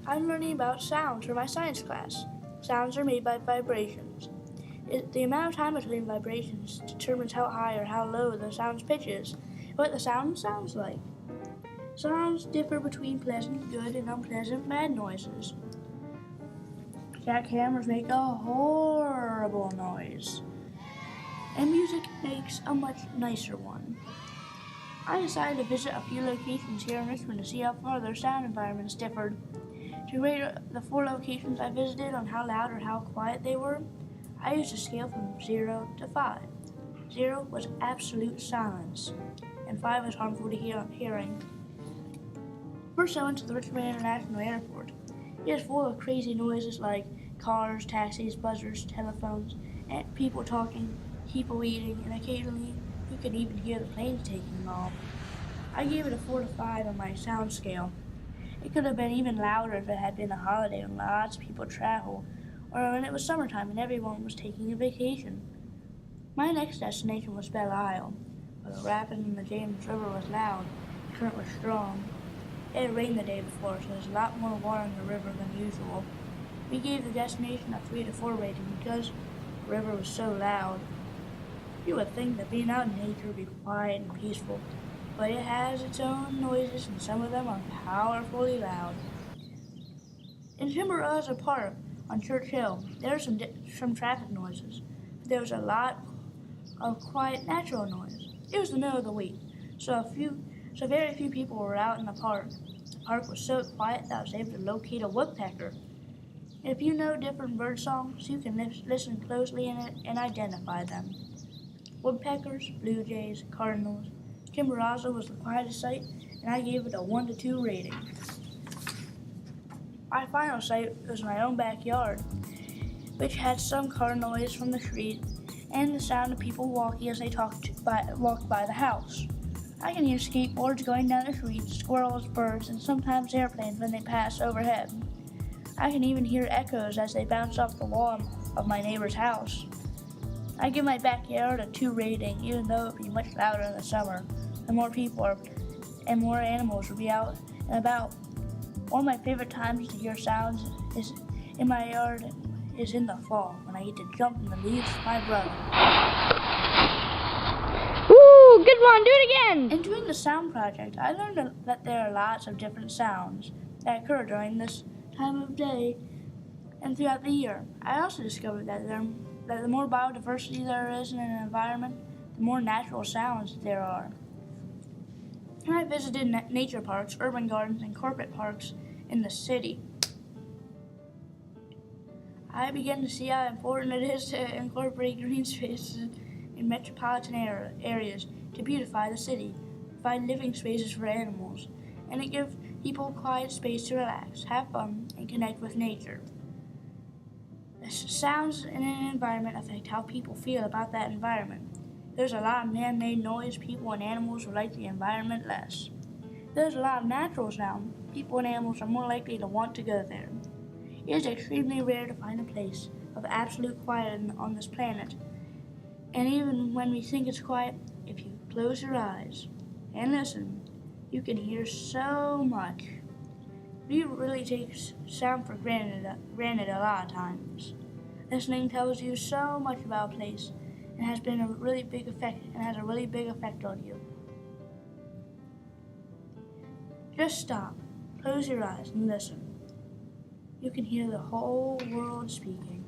I'm learning about sounds for my science class. Sounds are made by vibrations. The amount of time between vibrations determines how high or how low the sound's pitch is, what the sound sounds like. Sounds differ between pleasant, good, and unpleasant bad noises. Jackhammers make a horrible noise, and music makes a much nicer one. I decided to visit a few locations here in Richmond to see how far their sound environments differed. To rate the 4 locations I visited on how loud or how quiet they were, I used a scale from 0 to 5. 0 was absolute silence, and 5 was harmful to hearing. First, I went to the Richmond International Airport. It is full of crazy noises like cars, taxis, buzzers, telephones, and people talking, people eating, and occasionally you can even hear the planes taking off. I gave it a 4 to 5 on my sound scale. It could have been even louder if it had been a holiday when lots of people travel, or when it was summertime and everyone was taking a vacation. My next destination was Belle Isle, where the rapids in the James River was loud, the current was strong. It had rained the day before, so there's a lot more water in the river than usual. We gave the destination a 3 to 4 rating because the river was so loud. You would think that being out in nature would be quiet and peaceful, but it has its own noises and some of them are powerfully loud. In Chimborazo Park on Church Hill, there are some traffic noises, but there was a lot of quiet natural noise. It was the middle of the week, so very few people were out in the park. The park was so quiet that I was able to locate a woodpecker. If you know different bird songs, you can listen closely and identify them. Woodpeckers, blue jays, cardinals. Chimborazo was the quietest site, and I gave it a 1 to 2 rating. My final site was my own backyard, which had some car noise from the street and the sound of people walking as they walked by the house. I can hear skateboards going down the street, squirrels, birds, and sometimes airplanes when they pass overhead. I can even hear echoes as they bounce off the wall of my neighbor's house. I give my backyard a 2 rating, even though it would be much louder in the summer. The more people and more animals will be out and about. One of my favorite times to hear sounds in my yard is in the fall, when I get to jump in the leaves with my brother. Woo! Good one, do it again! In doing the sound project, I learned that there are lots of different sounds that occur during this time of day and throughout the year. I also discovered that the more biodiversity there is in an environment, the more natural sounds there are. And I visited nature parks, urban gardens, and corporate parks in the city. I began to see how important it is to incorporate green spaces in metropolitan areas to beautify the city, provide living spaces for animals, and to give people quiet space to relax, have fun, and connect with nature. The sounds in an environment affect how people feel about that environment. There's a lot of man-made noise, people and animals will like the environment less. There's a lot of natural sound, people and animals are more likely to want to go there. It is extremely rare to find a place of absolute quiet on this planet. And even when we think it's quiet, if you close your eyes and listen, you can hear so much. We really take sound for granted a lot of times. Listening tells you so much about a place and has a really big effect on you. Just stop, close your eyes, and listen. You can hear the whole world speaking.